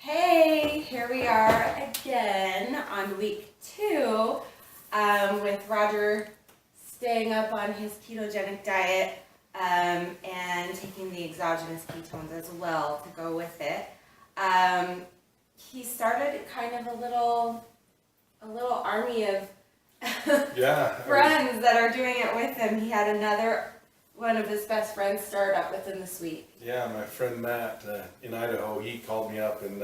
Hey, here we are again on week 2 with Roger staying up on his ketogenic diet and taking the exogenous ketones as well to go with it. He started kind of a little army of friends that are doing it with him. He had another one of his best friends start up with him this week. Yeah, my friend Matt in Idaho, he called me up and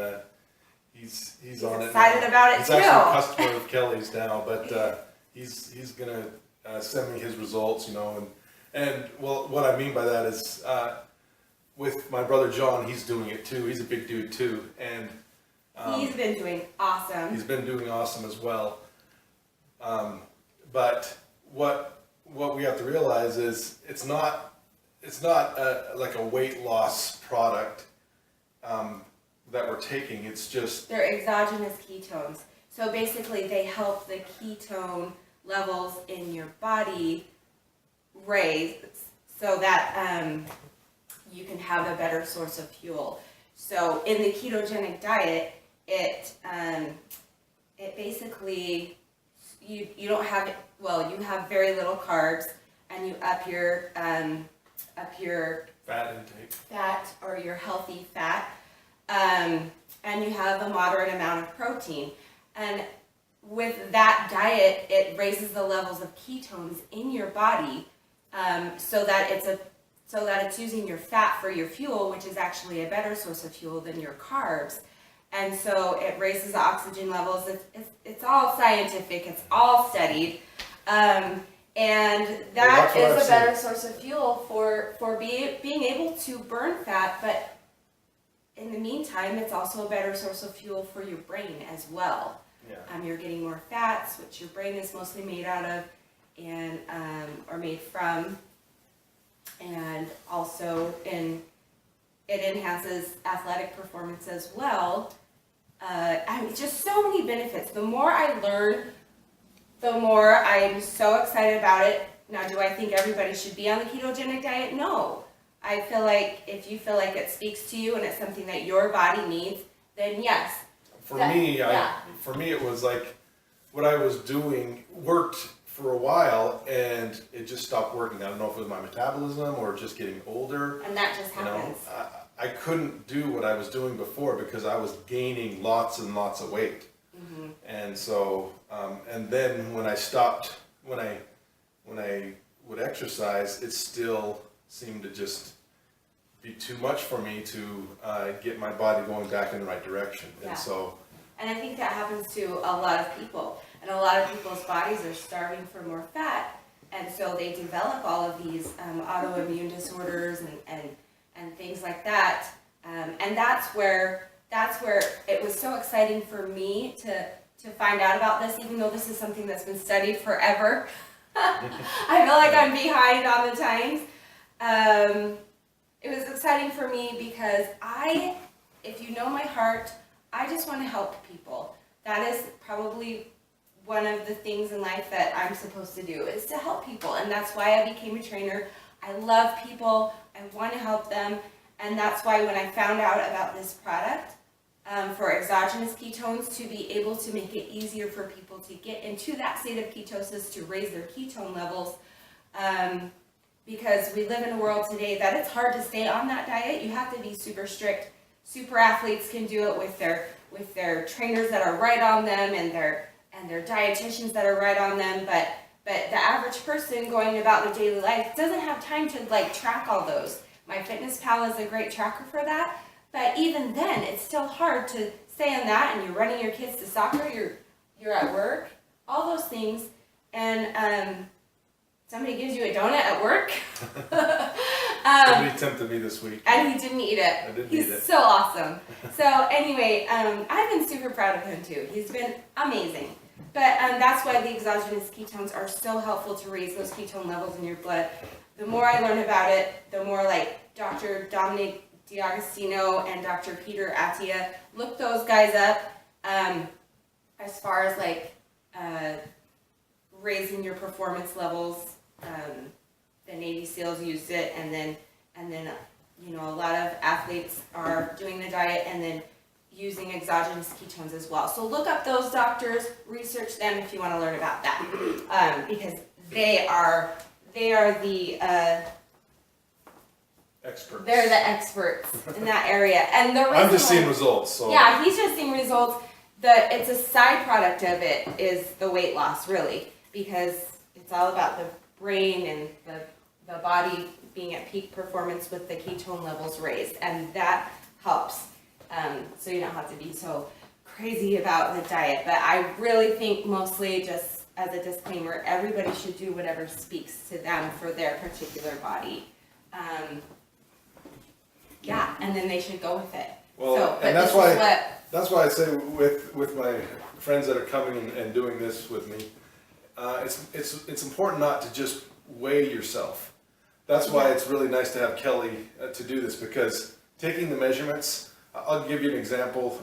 he's on it. Excited about it he's too. He's actually a customer of Kelly's now, but he's gonna send me his results, and well, what I mean by that is with my brother John, he's doing it too. He's a big dude too, and he's been doing awesome. He's been doing awesome as well. But what we have to realize is it's not like a weight loss product that we're taking. It's just they're exogenous ketones. So basically, they help the ketone levels in your body raise so that you can have a better source of fuel. So in the ketogenic diet, it basically you don't have you have very little carbs, and you up your fat intake, or your healthy fat, and you have a moderate amount of protein. And with that diet, it raises the levels of ketones in your body, so that it's using your fat for your fuel, which is actually a better source of fuel than your carbs. And so it raises the oxygen levels. It's all scientific. It's all studied. And that is a better source of fuel for being able to burn fat. But in the meantime, it's also a better source of fuel for your brain as well. Yeah. You're getting more fats, which your brain is mostly made out of and or made from. And also it enhances athletic performance as well. Just so many benefits. The more I learn, the more I'm so excited about it. Now, do I think everybody should be on the ketogenic diet? No. I feel like if you feel like it speaks to you and it's something that your body needs, then yes. For me, it was like what I was doing worked for a while, and it just stopped working. I don't know if it was my metabolism or just getting older. And that just happens. I couldn't do what I was doing before because I was gaining lots and lots of weight. Mm-hmm. And so, and then when I stopped, when I would exercise, it still seemed to just be too much for me to get my body going back in the right direction. Yeah. And so, and I think that happens to a lot of people. And a lot of people's bodies are starving for more fat, and so they develop all of these autoimmune disorders and things like that. And that's where it was so exciting for me to find out about this, even though this is something that's been studied forever. I feel like I'm behind on the times. It was exciting for me because if you know my heart, I just want to help people. That is probably one of the things in life that I'm supposed to do, is to help people. And that's why I became a trainer. I love people. I want to help them. And that's why when I found out about this product for exogenous ketones, to be able to make it easier for people to get into that state of ketosis, to raise their ketone levels, because we live in a world today that it's hard to stay on that diet. You have to be super strict. Super athletes can do it with their trainers that are right on them, and their dietitians that are right on them, but the average person going about their daily life doesn't have time to track all those. MyFitnessPal is a great tracker for that, but even then, it's still hard to stay on that, and you're running your kids to soccer, you're at work, all those things, and somebody gives you a donut at work. somebody tempted me this week. And he didn't eat it. I didn't He's eat it. so awesome. So anyway, I've been super proud of him too. He's been amazing. But that's why the exogenous ketones are so helpful to raise those ketone levels in your blood. The more I learn about it, the more Dr. Dominic D'Agostino and Dr. Peter Attia, look those guys up as far as raising your performance levels. The Navy SEALs used it, and then a lot of athletes are doing the diet, and then using exogenous ketones as well. So look up those doctors, research them if you want to learn about that, because they are the Experts. they're the experts in that area. And the reason I'm just seeing why- results. So yeah, he's just seeing results. It's a side product of it is the weight loss, really, because it's all about the brain and the body being at peak performance with the ketone levels raised, and that helps. So you don't have to be so crazy about the diet. But I really think, mostly just as a disclaimer, everybody should do whatever speaks to them for their particular body. Yeah, and then they should go with it. well, So, but and that's this is why that's why I say with my friends that are coming and doing this with me, it's important not to just weigh yourself. That's why it's really nice to have Kelly to do this, because taking the measurements. I'll give you an example.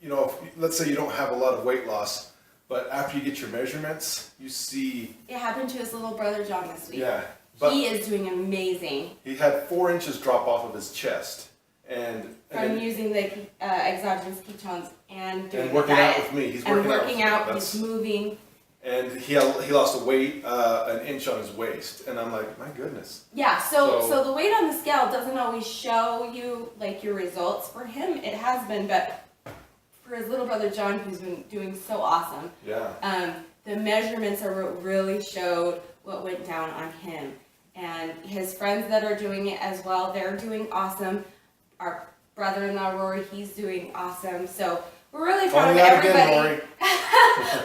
You know, let's say you don't have a lot of weight loss, but after you get your measurements, you see. It happened to his little brother John this week. Yeah, but He is doing amazing he had 4 inches drop off of his chest, and from using the exogenous ketones and doing the working diet. out with me. He's And working out. he's moving. And he lost a weight, an inch on his waist, and I'm like, my goodness. Yeah, so So- the weight on the scale doesn't always show you like your results. For him, it has been, but for his little brother John, who's been doing so awesome, Yeah. the measurements are what really showed what went down on him. And his friends that are doing it as well, they're doing awesome. Our brother-in-law Rory, he's doing awesome. So we're really proud of everybody.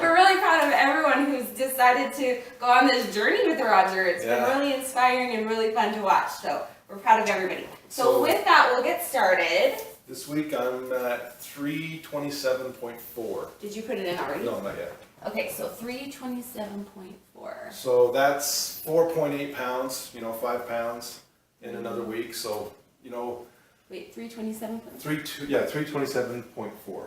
We're really proud of everyone who's decided to go on this journey with Roger. It's been really inspiring and really fun to watch. So we're proud of everybody. So with that, we'll get started. This week I'm at 327.4. Did you put it in already? No, not yet. Okay, so 327.4. So that's 4.8 pounds, 5 pounds in another week. So, Wait, 327.4? 327.4.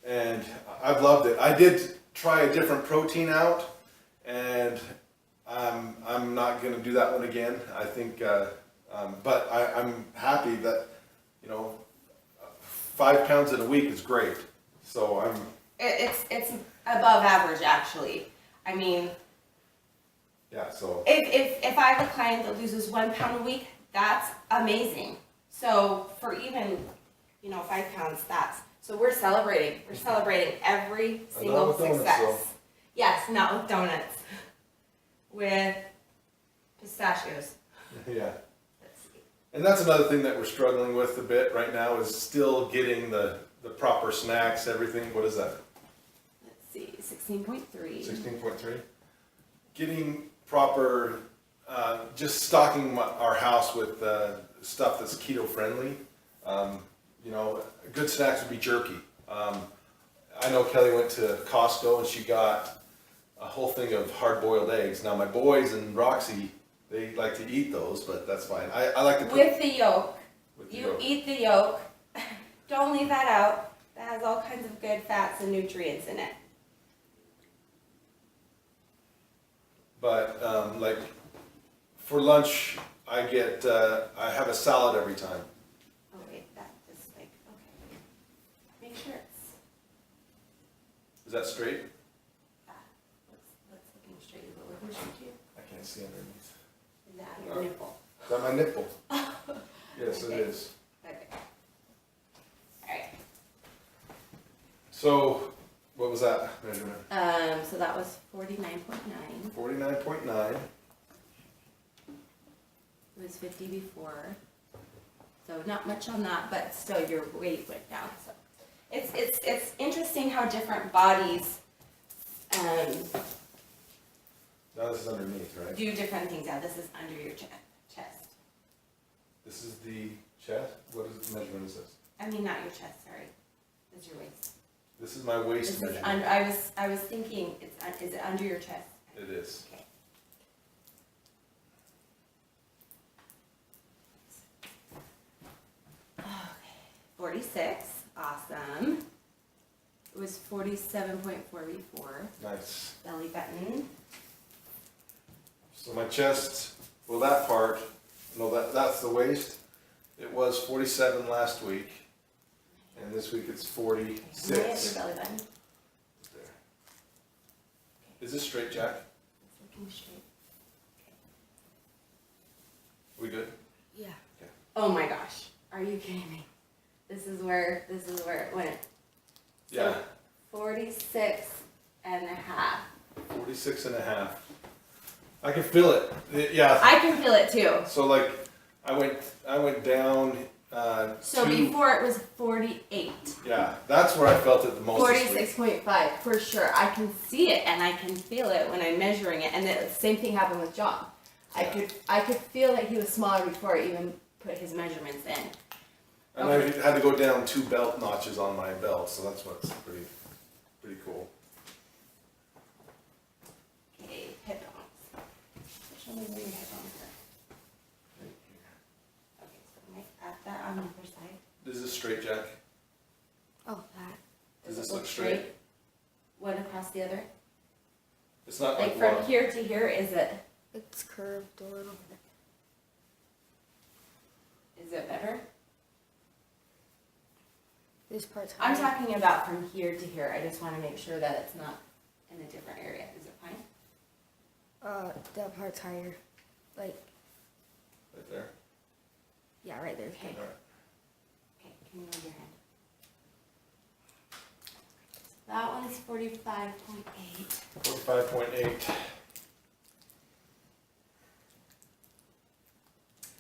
And I've loved it. I did try a different protein out, and I'm not going to do that one again. I think, but I'm happy that 5 pounds in a week is great. So It's above average, actually. I mean, yeah. So if I have a client that loses 1 pound a week, that's amazing. So for even 5 pounds, so we're celebrating. We're celebrating every single with donuts, success. though. Yes, not with donuts. With pistachios. yeah. Let's see. And that's another thing that we're struggling with a bit right now, is still getting the proper snacks, everything. What is that? Let's see, 16.3. 16.3. Getting proper, just stocking our house with stuff that's keto friendly. Good snacks would be jerky. I know Kelly went to Costco and she got a whole thing of hard-boiled eggs. Now my boys and Roxy, they like to eat those, but that's fine. I like to put With the yolk. with the You yolk. eat the yolk. Don't leave that out. That has all kinds of good fats and nutrients in it. But like for lunch, I have a salad every time. Oh wait, that just okay. Make sure it's Is that straight? looks looking straight. Is it looking straight to you? I can't see underneath. Is that your nipple? Is that my nipple? Yes, Okay. it is. Okay. Alright. So, what was that measurement? So that was 49.9. 49.9. It was 50 before. So not much on that, but still your weight went down. So it's interesting how different bodies Now this is underneath, right? do different things. Now this is under your chest. This is the chest? What is the measurement is this? I mean, not your chest. Sorry, it's your waist. This is my waist This is measurement. under. I was thinking. Is it under your chest? It is. Okay. Okay. 46. Awesome. It was 47.4 before. Nice. Belly button. So my chest, well that part, no, that's the waist, It was 47 last week, and this week it's Can I hit 46. your belly button? There. Is this straight, Jack? It's looking straight. We good? Yeah. Okay. Oh my gosh, are you kidding me? This is where it went. Yeah, 46 and a half. 46 and a half. I can feel it. Yeah. I can feel it too. So like, I went down. So to, before it was 48. Yeah, that's where I felt it the most. this week. 46.5 for sure. I can see it and I can feel it when I'm measuring it. And the same thing happened with John. I could feel that he was smaller before I even put his measurements in. And I had to go down 2 belt notches on my belt, so that's what's pretty cool. Okay, hip bones. Show me where your hip bones are. Okay, so I'm gonna add that on the other side. Is this straight, Jack? Oh, that. Does this look straight? One across the other? It's not Like like from here to here, is it? It's curved a little. Is it better? This part's I'm higher. talking about from here to here. I just want to make sure that it's not in a different area. Is it fine? That part's higher. Like, right there. yeah, right there. Okay. All right. Okay, can you move your hand? That one's 45.8. 45.8.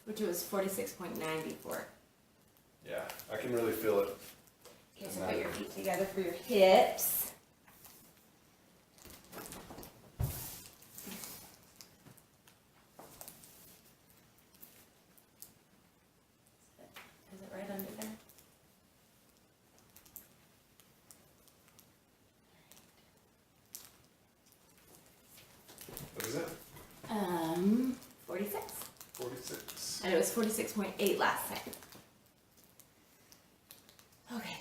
Which was 46.9 before. Yeah, I can really feel it. Okay, so put your feet together for your hips. Is it right under there? What is it? 46. 46. And it was 46.8 last time. Okay,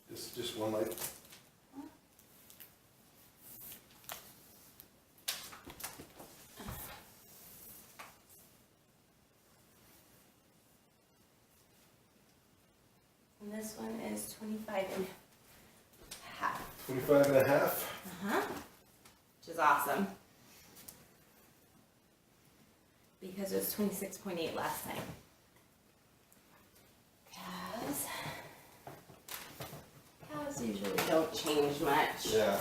thighs. Just one leg. And this one is 25 and a half. 25 and a half. Uh-huh. Which is awesome. Because it was 26.8 last time. Cows usually don't change much. Yeah,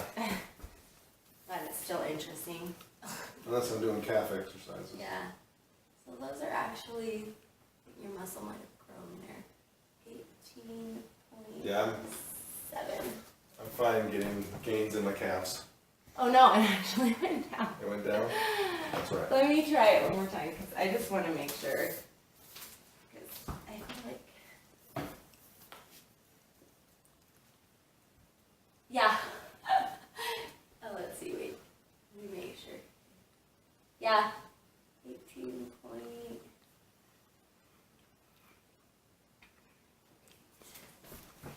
But it's still interesting. unless I'm doing calf exercises. Yeah. So those are actually, your muscle might have grown there. 18.7. Yeah, I'm fine getting gains in my calves. Oh no, it actually went down. It went down? That's right. Let me try it one more time because I just want to make sure. Because I feel like. Yeah. Oh, let's see, wait. Let me make sure. Yeah. 18 point.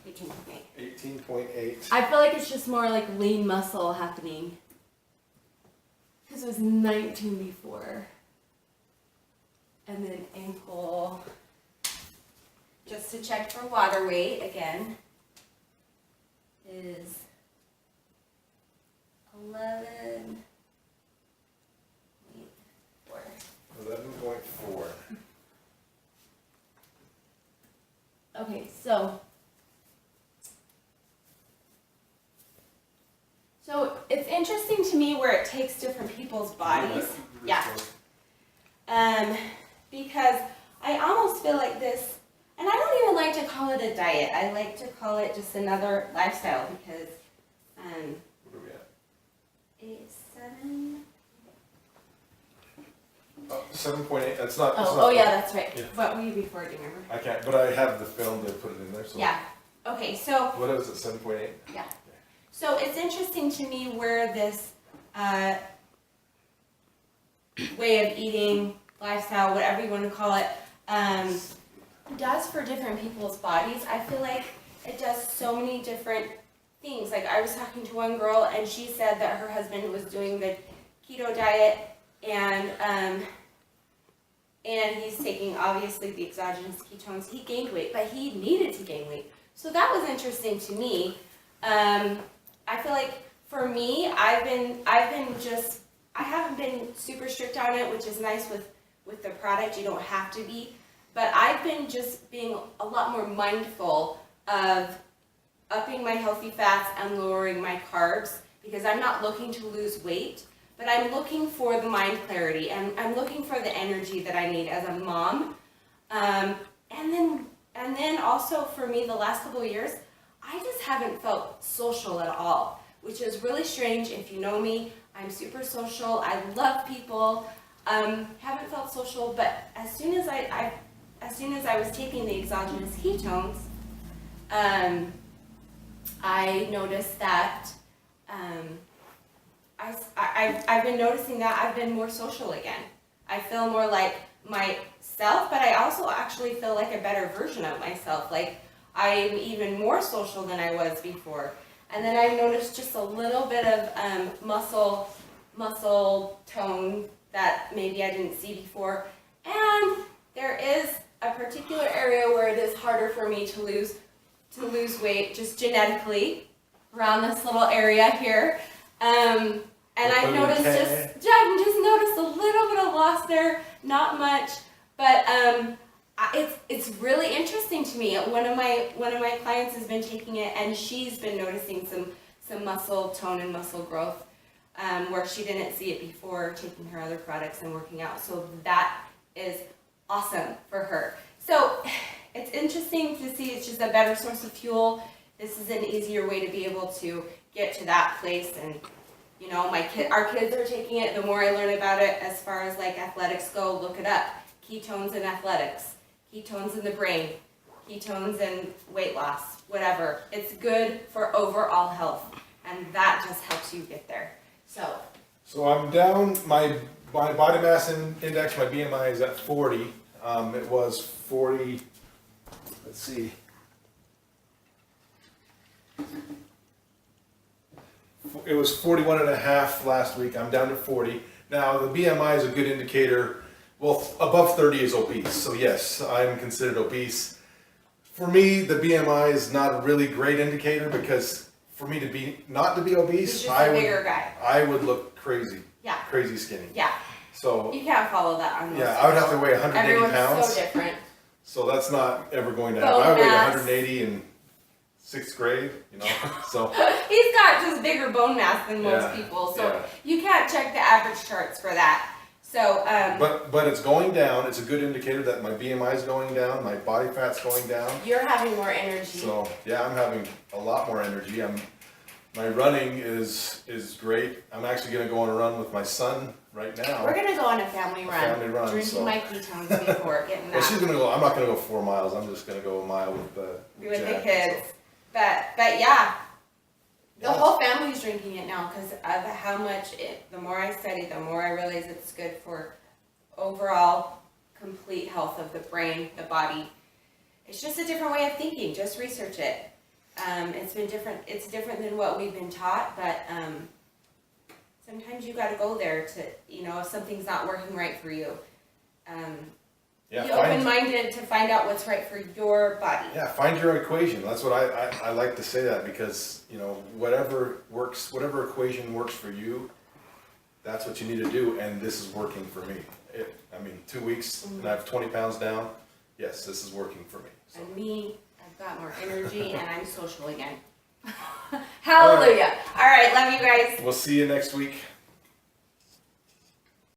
18.8. 18.8. I feel like it's just more like lean muscle happening. Because it was 19 before. And then ankle. Just to check for water weight again. Is 11.4. 11.4. Okay, so it's interesting to me where it takes different people's bodies. Yeah. Because I almost feel like this, and I don't even like to call it a diet. I like to call it just another lifestyle because What are we at? 7. Oh, 7.8. That's not. it's Oh, not- yeah, that's right. Yeah. What were you before? Do you remember? I can't, but I have the film to put it in there. So. Yeah. Okay, so What is it? 7.8. yeah. So it's interesting to me where this way of eating, lifestyle, whatever you want to call it, does for different people's bodies. I feel like it does so many different things. Like I was talking to one girl and she said that her husband was doing the keto diet and and he's taking obviously the exogenous ketones. He gained weight, but he needed to gain weight. So that was interesting to me. I feel like for me, I haven't been super strict on it, which is nice with the product. You don't have to be, but I've been just being a lot more mindful of upping my healthy fats and lowering my carbs, because I'm not looking to lose weight, but I'm looking for the mind clarity, and I'm looking for the energy that I need as a mom. And then also for me, the last couple of years, I just haven't felt social at all, which is really strange. If you know me, I'm super social. I love people. Haven't felt social, but as soon as I was taking the exogenous ketones, I noticed that I've been noticing that I've been more social again. I feel more like myself, but I also actually feel like a better version of myself. Like I'm even more social than I was before. And then I noticed just a little bit of muscle tone that maybe I didn't see before. And there is a particular area where it is harder for me to lose weight, just genetically, around this little area here. And I've noticed I just noticed a little bit of loss there, not much, but it's really interesting to me. One of my clients has been taking it, and she's been noticing some muscle tone and muscle growth, where she didn't see it before taking her other products and working out. So that is awesome for her. So it's interesting to see. It's just a better source of fuel. This is an easier way to be able to get to that place. And you know, our kids are taking it. The more I learn about it, as far as like athletics go, look it up. Ketones in athletics, ketones in the brain, ketones and weight loss, whatever. It's good for overall health, and that just helps you get there. So I'm down, my body mass index, my BMI is at 40. It was 40, let's see. It was 41 and a half last week. I'm down to 40. Now the BMI is a good indicator. Well, above 30 is obese. So yes, I'm considered obese. For me, the BMI is not a really great indicator, because for me to not be obese, you're just a bigger guy. I would look crazy. Yeah. Crazy skinny. Yeah. So you can't follow that on most I would have to weigh 180 Everyone's pounds. so different. So that's not ever going to happen. Bone I weighed mass. 180 in 6th grade, you know. So He's got just bigger bone mass than most Yeah, people, so yeah. you can't check the average charts for that. So, but it's going down. It's a good indicator that my BMI is going down, my body fat's going down. you're having more energy. So yeah, I'm having a lot more energy. My running is great. I'm actually going to go on a run with my son right now. We're gonna go on a family run. Drinking so. my ketones before getting that. Well, she's going to go. I'm not going to go 4 miles. I'm just going to go a mile with with Jack, the kids. so. But yeah, the Yeah. whole family's drinking it now because of how much the more I study, the more I realize it's good for overall complete health of the brain, the body. It's just a different way of thinking. Just research it. It's been different. It's different than what we've been taught, but sometimes you got to go there to, if something's not working right for you. Be open-minded to find out what's right for your body. Yeah, find your equation. That's what I like to say that, because whatever equation works for you, that's what you need to do. And this is working for me. 2 weeks and I have 20 pounds down. Yes, this is working for me. So. And me, I've got more energy and I'm social again. Hallelujah. All right, love you guys. We'll see you next week.